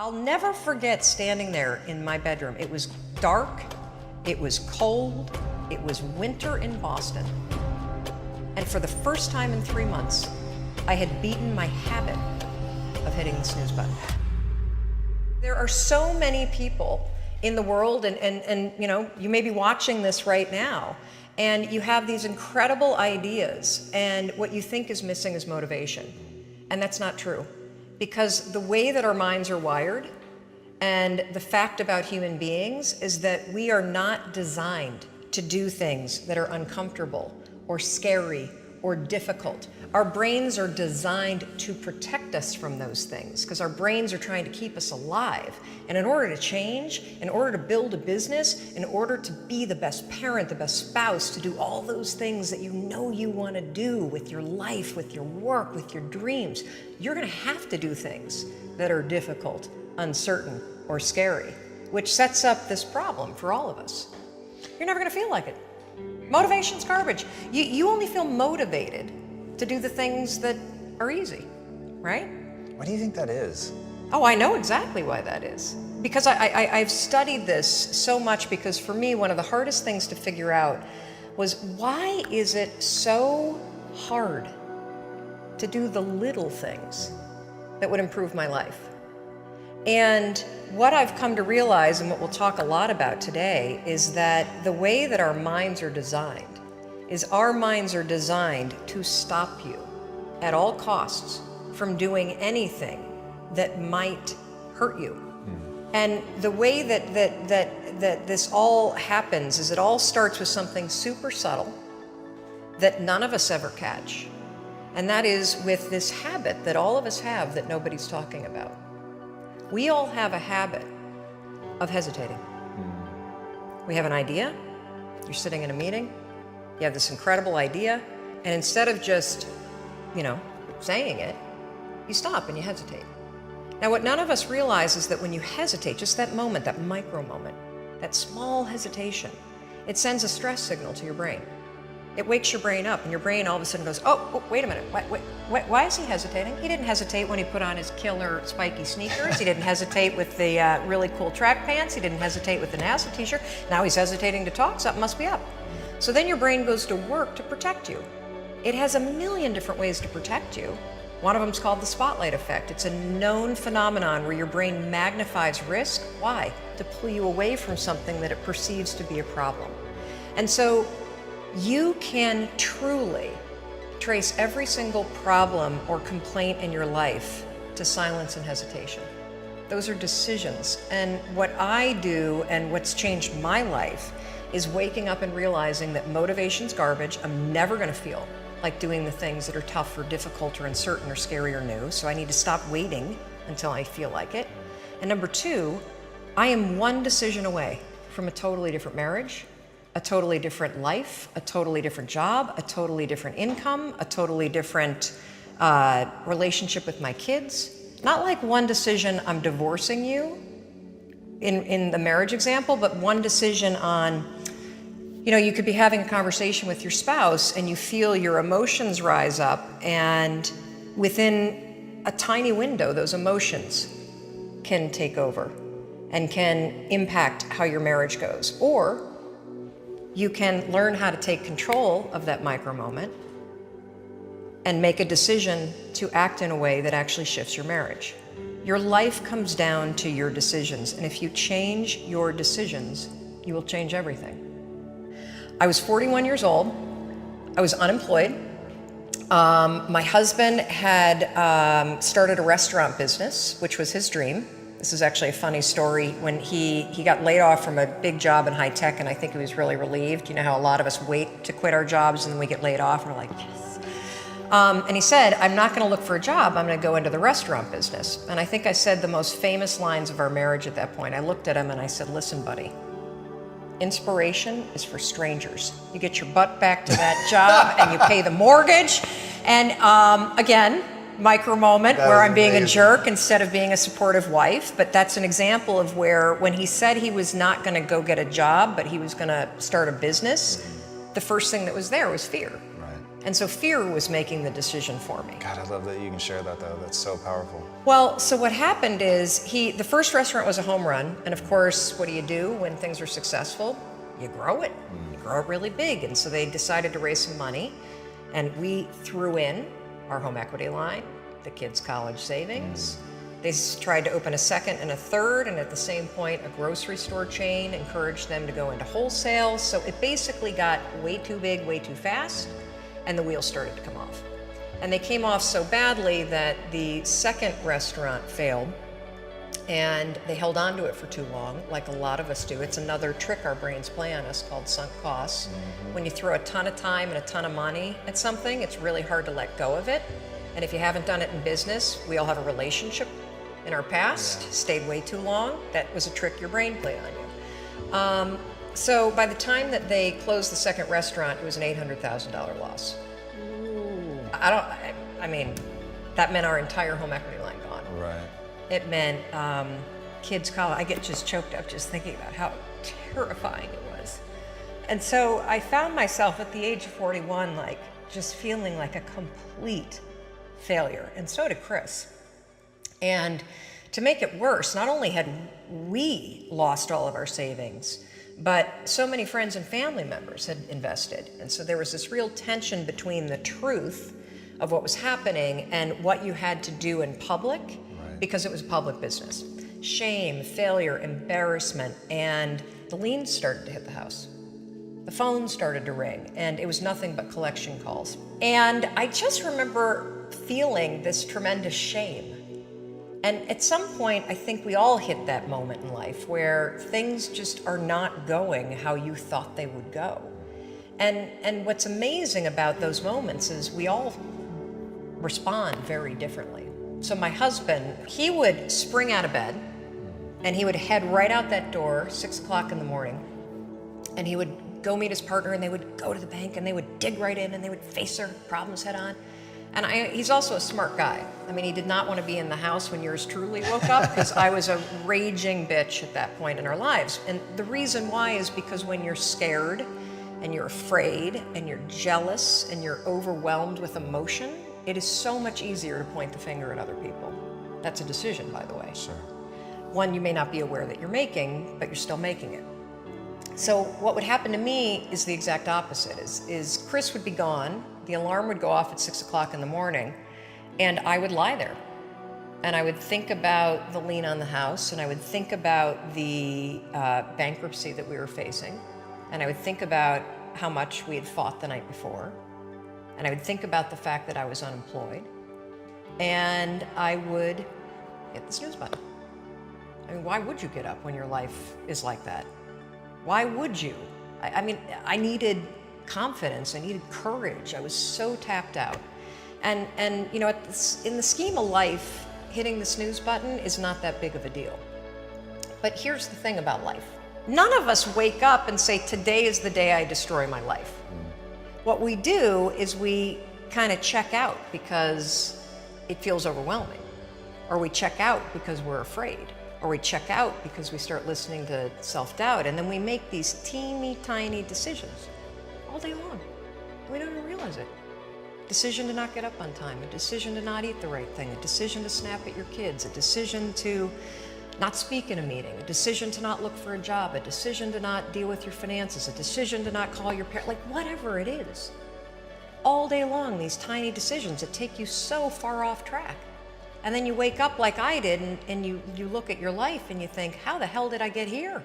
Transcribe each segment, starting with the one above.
I'll never forget standing there in my bedroom. It was dark, it was cold, it was winter in Boston. And for the first time in 3 months, I had beaten my habit of hitting the snooze button. There are so many people in the world, and you know, you may be watching this right now, and you have these incredible ideas, and what you think is missing is motivation. And that's not true. Because the way that our minds are wired and the fact about human beings is that we are not designed to do things that are uncomfortable or scary or difficult. Our brains are designed to protect us from those things because our brains are trying to keep us alive. And in order to change, in order to build a business, in order to be the best parent, the best spouse, to do all those things that you know you want to do with your life, with your work, with your dreams, you're going to have to do things that are difficult, uncertain, or scary, which sets up this problem for all of us. You're never going to feel like it. Motivation's garbage. You only feel motivated to do the things that are easy, right? Why do you think that is? Oh, I know exactly why that is. Because I've studied this so much, because for me, one of the hardest things to figure out was, why is it so hard to do the little things that would improve my life? And what I've come to realize, and what we'll talk a lot about today, is that the way that our minds are designed is our minds are designed to stop you at all costs from doing anything that might hurt you. And the way that this all happens is it all starts with something super subtle that none of us ever catch. And that is with this habit that all of us have that nobody's talking about. We all have a habit of hesitating. We have an idea, you're sitting in a meeting, you have this incredible idea, and instead of just, saying it, you stop and you hesitate. Now, what none of us realize is that when you hesitate, just that moment, that micro moment, that small hesitation, it sends a stress signal to your brain. It wakes your brain up, and your brain all of a sudden goes, oh, wait a minute, why is he hesitating? He didn't hesitate when he put on his killer spiky sneakers. He didn't hesitate with the really cool track pants. He didn't hesitate with the NASA t-shirt. Now he's hesitating to talk, something must be up. So then your brain goes to work to protect you. It has a million different ways to protect you. One of them is called the spotlight effect. It's a known phenomenon where your brain magnifies risk. Why? To pull you away from something that it perceives to be a problem. And so you can truly trace every single problem or complaint in your life to silence and hesitation. Those are decisions. And what I do, and what's changed my life, is waking up and realizing that motivation's garbage. I'm never going to feel like doing the things that are tough or difficult or uncertain or scary or new. So I need to stop waiting until I feel like it. And number two, I am one decision away from a totally different marriage, a totally different life, a totally different job, a totally different income, a totally different relationship with my kids. Not like one decision, I'm divorcing you in the marriage example, but one decision on, you could be having a conversation with your spouse and you feel your emotions rise up, and within a tiny window, those emotions can take over and can impact how your marriage goes. Or you can learn how to take control of that micro moment and make a decision to act in a way that actually shifts your marriage. Your life comes down to your decisions, and if you change your decisions, you will change everything. I was 41 years old. I was unemployed. My husband had started a restaurant business, which was his dream. This is actually a funny story. When he got laid off from a big job in high tech, and I think he was really relieved. You know how a lot of us wait to quit our jobs and then we get laid off and we're like, yes. And he said, I'm not going to look for a job. I'm going to go into the restaurant business. And I think I said the most famous lines of our marriage at that point. I looked at him and I said, listen, buddy, inspiration is for strangers. You get your butt back to that job and you pay the mortgage. And again, micro moment where I'm being a jerk instead of being a supportive wife. But that's an example of where, when he said he was not going to go get a job, but he was going to start a business, the first thing that was there was fear. Right. And so fear was making the decision for me. God, I love that you can share that though. That's so powerful. Well, so what happened is the first restaurant was a home run. And of course, what do when things are successful? You grow it. You grow it really big. And so they decided to raise some money. And we threw in our home equity line, the kids' college savings. They tried to open a second and a third, and at the same point, a grocery store chain encouraged them to go into wholesale. So it basically got way too big, way too fast, and the wheels started to come off. And they came off so badly that the second restaurant failed, and they held on to it for too long, like a lot of us do. It's another trick our brains play on us called sunk costs. When you throw a ton of time and a ton of money at something, it's really hard to let go of it. And if you haven't done it in business, we all have a relationship in our past, stayed way too long. That was a trick your brain played on you. So by the time that they closed the second restaurant, it was an $800,000 loss. Ooh. I mean, that meant our entire home equity line gone. Right. It meant kids' college. I get just choked up just thinking about how terrifying it was. And so I found myself at the age of 41, like just feeling like a complete failure. And so did Chris. And to make it worse, not only had we lost all of our savings, but so many friends and family members had invested. And so there was this real tension between the truth of what was happening and what you had to do in public, because it was public business. Shame, failure, embarrassment, and the liens started to hit the house. The phone started to ring, and it was nothing but collection calls. And I just remember feeling this tremendous shame. And at some point, I think we all hit that moment in life where things just are not going how you thought they would go. And what's amazing about those moments is we all respond very differently. So my husband, he would spring out of bed and he would head right out that door, 6 o'clock in the morning, and he would go meet his partner, and they would go to the bank and they would dig right in and they would face their problems head on. And he's also a smart guy. I mean, he did not want to be in the house when yours truly woke up, because I was a raging bitch at that point in our lives. And the reason why is because when you're scared and you're afraid and you're jealous and you're overwhelmed with emotion, it is so much easier to point the finger at other people. That's a decision, by the way. Sure. One you may not be aware that you're making, but you're still making it. So what would happen to me is the exact opposite. Is Chris would be gone, the alarm would go off at 6 o'clock in the morning, and I would lie there. And I would think about the lien on the house, and I would think about the bankruptcy that we were facing, and I would think about how much we had fought the night before, and I would think about the fact that I was unemployed, and I would hit the snooze button. I mean, why would you get up when your life is like that? Why would you? I mean, I needed confidence, I needed courage. I was so tapped out. And you know, in the scheme of life, hitting the snooze button is not that big of a deal. But here's the thing about life. None of us wake up and say, today is the day I destroy my life. What we do is we kind of check out because it feels overwhelming. Or we check out because we're afraid. Or we check out because we start listening to self-doubt. And then we make these teeny tiny decisions all day long. We don't even realize it. Decision to not get up on time, a decision to not eat the right thing, a decision to snap at your kids, a decision to not speak in a meeting, a decision to not look for a job, a decision to not deal with your finances, a decision to not call your parents, like whatever it is. All day long, these tiny decisions that take you so far off track. And then you wake up like I did and you look at your life and you think, how the hell did I get here?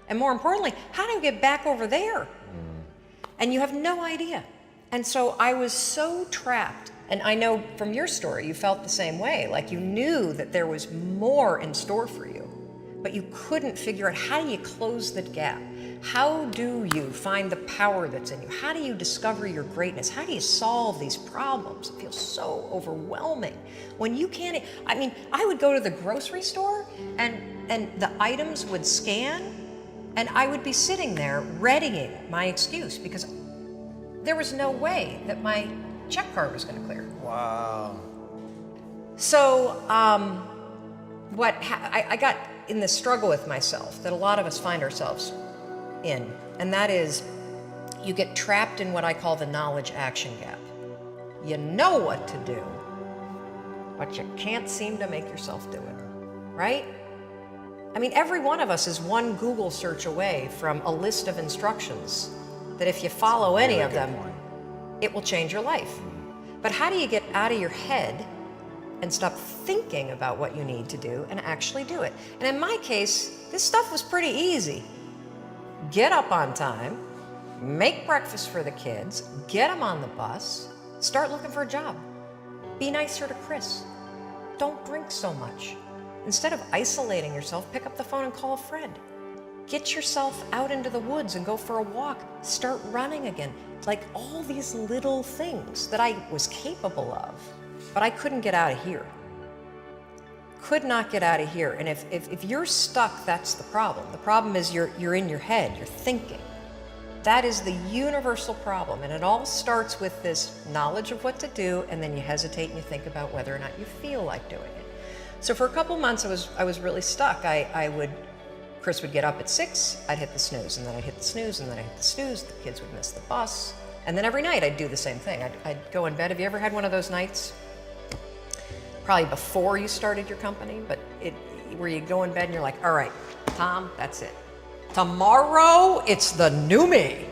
And more importantly, how do I get back over there? And you have no idea. And so I was so trapped. And I know from your story, you felt the same way. Like you knew that there was more in store for you, but you couldn't figure out, how do you close the gap? How do you find the power that's in you? How do you discover your greatness? How do you solve these problems? It feels so overwhelming when you can't. I mean, I would go to the grocery store and the items would scan and I would be sitting there readying my excuse because there was no way that my check card was going to clear. Wow. So I got in this struggle with myself that a lot of us find ourselves in, and that is you get trapped in what I call the knowledge action gap. You know what to do, but you can't seem to make yourself do it, right? I mean, every one of us is one Google search away from a list of instructions that if you follow any of them, it will change your life. But how do you get out of your head and stop thinking about what you need to do and actually do it? And in my case, this stuff was pretty easy. Get up on time, make breakfast for the kids, get them on the bus, start looking for a job. Be nicer to Chris. Don't drink so much. Instead of isolating yourself, pick up the phone and call a friend. Get yourself out into the woods and go for a walk. Start running again. Like all these little things that I was capable of, but I couldn't get out of here. Could not get out of here. And if you're stuck, that's the problem. The problem is you're in your head, you're thinking. That is the universal problem. And it all starts with this knowledge of what to do, and then you hesitate and you think about whether or not you feel like doing it. So for a couple months, I was really stuck. Chris would get up at 6, I'd hit the snooze, and then I'd hit the snooze, and then I'd hit the snooze, the kids would miss the bus. And then every night I'd do the same thing. I'd go in bed. Have you ever had one of those nights? Probably before you started your company, but where you go in bed and you're like, all right, Tom, that's it. Tomorrow, it's the new me.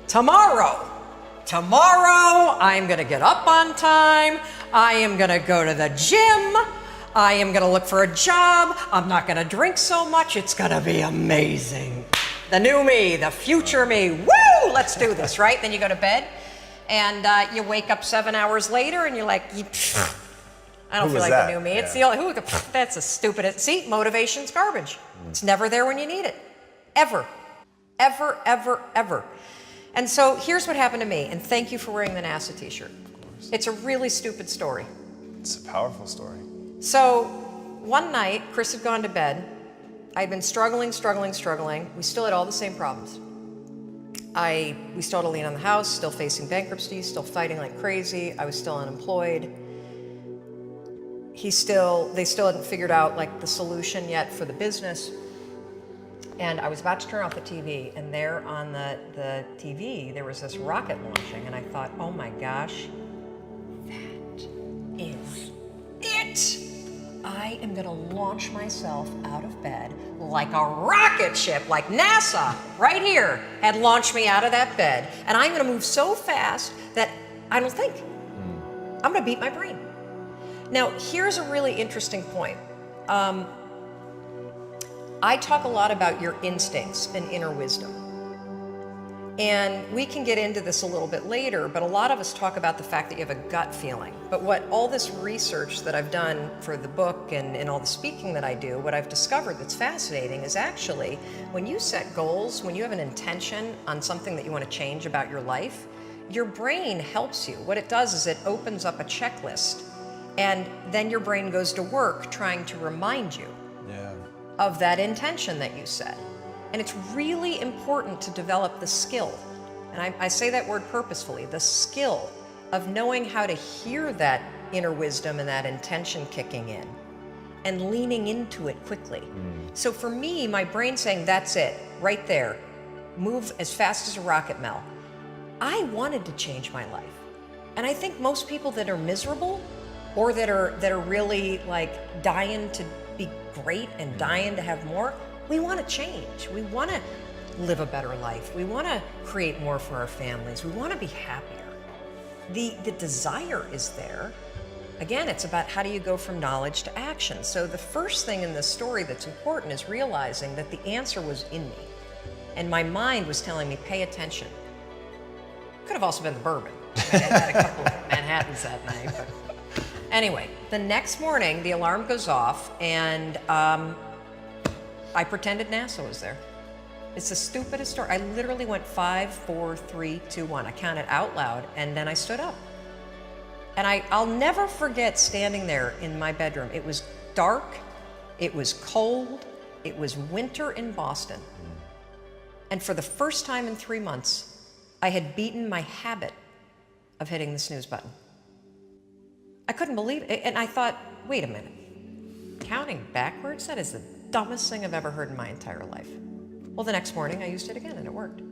Tomorrow, I'm gonna get up on time. I am gonna go to the gym. I am gonna look for a job. I'm not gonna drink so much. It's gonna be amazing. The new me, the future me. Woo! Let's do this, right? Then you go to bed, and you wake up 7 hours later, and you're like, I don't feel like the new me. It's the only, that's a stupid, see, motivation's garbage. It's never there when you need it. Ever. Ever, ever, ever. And so here's what happened to me, and thank you for wearing the NASA t-shirt. It's a really stupid story. It's a powerful story. So one night, Chris had gone to bed. I'd been struggling. We still had all the same problems. We still had a lien on the house, still facing bankruptcy, still fighting like crazy. I was still unemployed. They still hadn't figured out like the solution yet for the business. And I was about to turn off the TV, and there on the TV, there was this rocket launching, and I thought, oh my gosh, that is it. I am gonna launch myself out of bed like a rocket ship, like NASA, right here, had launched me out of that bed. And I'm gonna move so fast that I don't think. I'm gonna beat my brain. Now, here's a really interesting point. I talk a lot about your instincts and inner wisdom. And we can get into this a little bit later, but a lot of us talk about the fact that you have a gut feeling. But what all this research that I've done for the book and all the speaking that I do, what I've discovered that's fascinating is actually when you set goals, when you have an intention on something that you want to change about your life, your brain helps you. What it does is it opens up a checklist, and then your brain goes to work trying to remind you of that intention that you set. And it's really important to develop the skill, and I say that word purposefully, the skill of knowing how to hear that inner wisdom and that intention kicking in and leaning into it quickly. So for me, my brain saying, that's it, right there, move as fast as a rocket, Mel. I wanted to change my life. And I think most people that are miserable or that are really like dying to be great and dying to have more, we want to change. We want to live a better life. We want to create more for our families. We want to be happier. The desire is there. Again, it's about how do you go from knowledge to action. So the first thing in this story that's important is realizing that the answer was in me. And my mind was telling me, pay attention. Could have also been the bourbon. I had a couple of Manhattans that night. But anyway, the next morning, the alarm goes off, and I pretended NASA was there. It's the stupidest story. I literally went 5, 4, 3, 2, 1. I counted out loud, and then I stood up. And I'll never forget standing there in my bedroom. It was dark, it was cold, it was winter in Boston. And for the first time in 3 months, I had beaten my habit of hitting the snooze button. I couldn't believe it, and I thought, wait a minute. Counting backwards? That is the dumbest thing I've ever heard in my entire life. Well, the next morning I used it again, and it worked.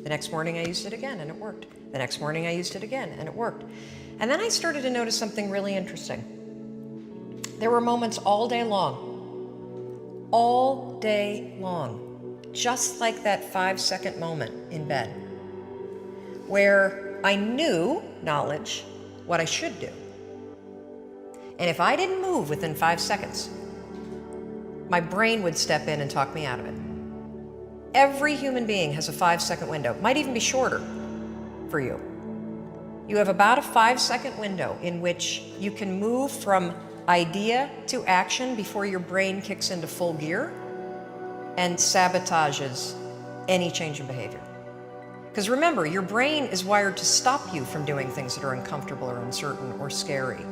The next morning I used it again, and it worked. The next morning I used it again, and it worked. And then I started to notice something really interesting. There were moments all day long, just like that 5-second moment in bed, where I knew, knowledge, what I should do. And if I didn't move within 5 seconds, my brain would step in and talk me out of it. Every human being has a 5-second window, might even be shorter for you. You have about a 5-second window in which you can move from idea to action before your brain kicks into full gear and sabotages any change in behavior. Because remember, your brain is wired to stop you from doing things that are uncomfortable or uncertain or scary.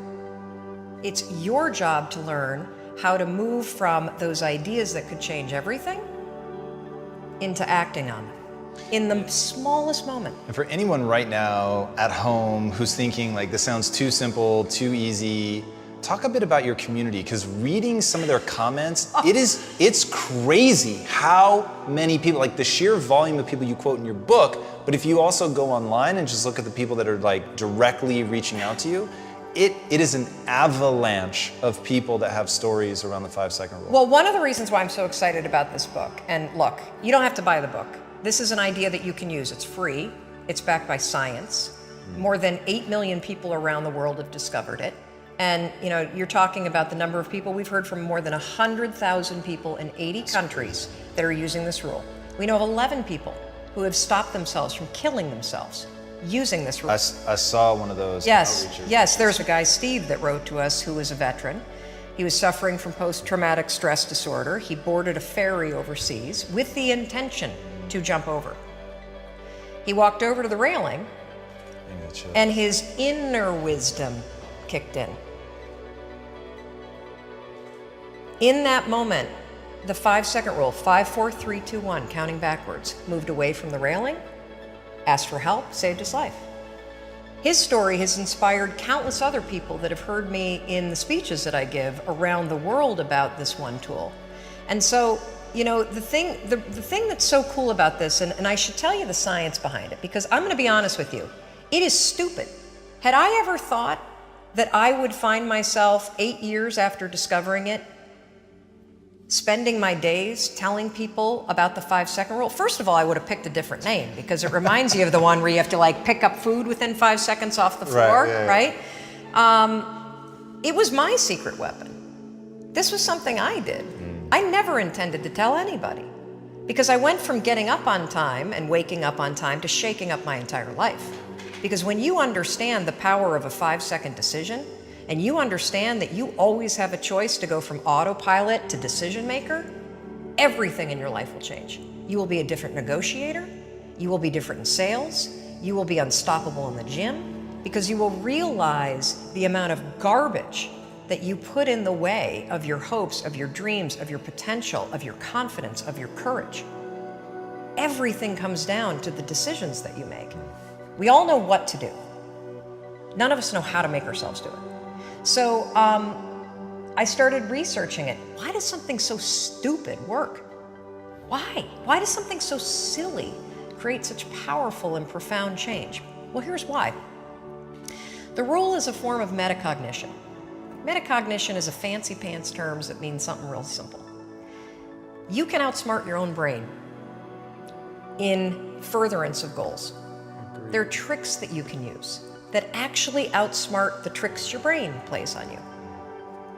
It's your job to learn how to move from those ideas that could change everything into acting on them in the smallest moment. And for anyone right now at home who's thinking like, this sounds too simple, too easy, talk a bit about your community, because reading some of their comments, it's crazy how many people, like the sheer volume of people you quote in your book, but if you also go online and just look at the people that are like directly reaching out to you, it is an avalanche of people that have stories around the 5-second rule. Well, one of the reasons why I'm so excited about this book, and look, you don't have to buy the book. This is an idea that you can use. It's free. It's backed by science. More than 8 million people around the world have discovered it. And you know, you're talking about the number of people. We've heard from more than 100,000 people in 80 countries that are using this rule. We know of 11 people who have stopped themselves from killing themselves using this rule. I saw one of those outreaches. Yes, there's a guy, Steve, that wrote to us who was a veteran. He was suffering from post-traumatic stress disorder. He boarded a ferry overseas with the intention to jump over. He walked over to the railing and his inner wisdom kicked in. In that moment, the 5-second rule, 5, 4, 3, 2, 1, counting backwards, moved away from the railing, asked for help, saved his life. His story has inspired countless other people that have heard me in the speeches that I give around the world about this one tool. And so, you know, the thing that's so cool about this, and I should tell you the science behind it, because I'm going to be honest with you, it is stupid. Had I ever thought that I would find myself 8 years after discovering it, spending my days telling people about the 5-second rule? First of all, I would have picked a different name, because it reminds you of the one where you have to like pick up food within 5 seconds off the floor, right? It was my secret weapon. This was something I did. I never intended to tell anybody, because I went from getting up on time and waking up on time to shaking up my entire life. Because when you understand the power of a 5-second decision, and you understand that you always have a choice to go from autopilot to decision maker, everything in your life will change. You will be a different negotiator, you will be different in sales, you will be unstoppable in the gym, because you will realize the amount of garbage that you put in the way of your hopes, of your dreams, of your potential, of your confidence, of your courage. Everything comes down to the decisions that you make. We all know what to do. None of us know how to make ourselves do it. So I started researching it. Why does something so stupid work? Why? Why does something so silly create such powerful and profound change? Well, here's why. The rule is a form of metacognition. Metacognition is a fancy pants term that means something real simple. You can outsmart your own brain in furtherance of goals. There are tricks that you can use that actually outsmart the tricks your brain plays on you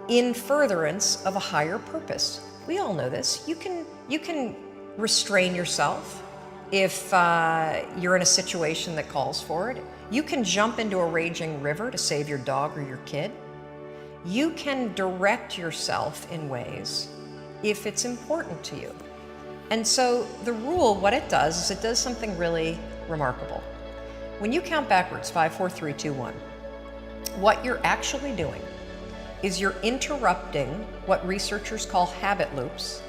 in furtherance of a higher purpose. We all know this. You can restrain yourself if you're in a situation that calls for it. You can jump into a raging river to save your dog or your kid. You can direct yourself in ways if it's important to you. And so the rule, what it does is it does something really remarkable. When you count backwards, 5, 4, 3, 2, 1, what you're actually doing is you're interrupting what researchers call habit loops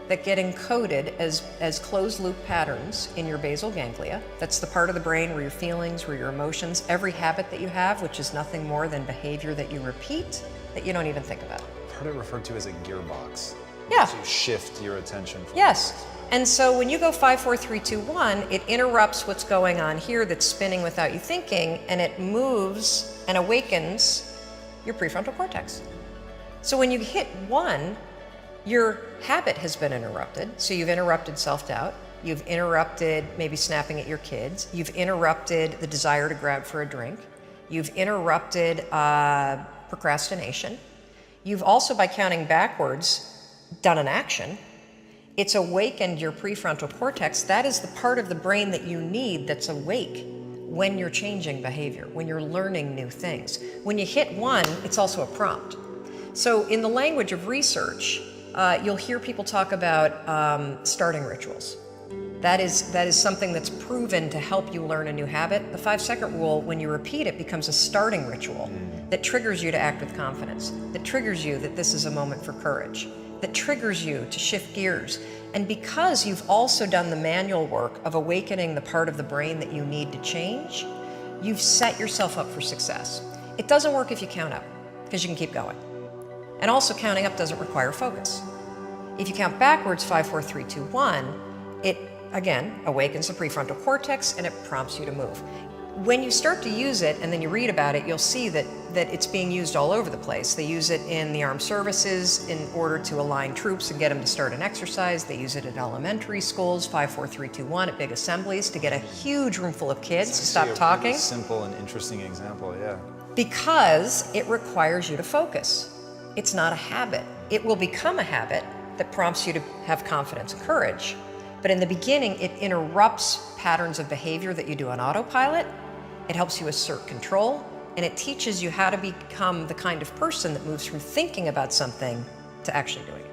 that get encoded as closed loop patterns in your basal ganglia. That's the part of the brain where your feelings, where your emotions, every habit that you have, which is nothing more than behavior that you repeat that you don't even think about. I've heard it referred to as a gearbox. Yeah. To shift your attention. Yes. And so when you go 5, 4, 3, 2, 1, it interrupts what's going on here that's spinning without you thinking, and it moves and awakens your prefrontal cortex. So when you hit 1, your habit has been interrupted. So you've interrupted self-doubt. You've interrupted maybe snapping at your kids. You've interrupted the desire to grab for a drink. You've interrupted procrastination. You've also, by counting backwards, done an action. It's awakened your prefrontal cortex. That is the part of the brain that you need that's awake when you're changing behavior, when you're learning new things. When you hit 1, it's also a prompt. So in the language of research, you'll hear people talk about starting rituals. That is something that's proven to help you learn a new habit. The 5-second rule, when you repeat it, becomes a starting ritual that triggers you to act with confidence, that triggers you that this is a moment for courage, that triggers you to shift gears. And because you've also done the manual work of awakening the part of the brain that you need to change, you've set yourself up for success. It doesn't work if you count up, because you can keep going. And also counting up doesn't require focus. If you count backwards, 5, 4, 3, 2, 1, it again awakens the prefrontal cortex and it prompts you to move. When you start to use it and then you read about it, you'll see that it's being used all over the place. They use it in the armed services in order to align troops and get them to start an exercise. They use it at elementary schools, 5, 4, 3, 2, 1, at big assemblies to get a huge room full of kids to stop talking. Really simple and interesting example, yeah. Because it requires you to focus. It's not a habit. It will become a habit that prompts you to have confidence and courage. But in the beginning, it interrupts patterns of behavior that you do on autopilot. It helps you assert control, and it teaches you how to become the kind of person that moves from thinking about something to actually doing it.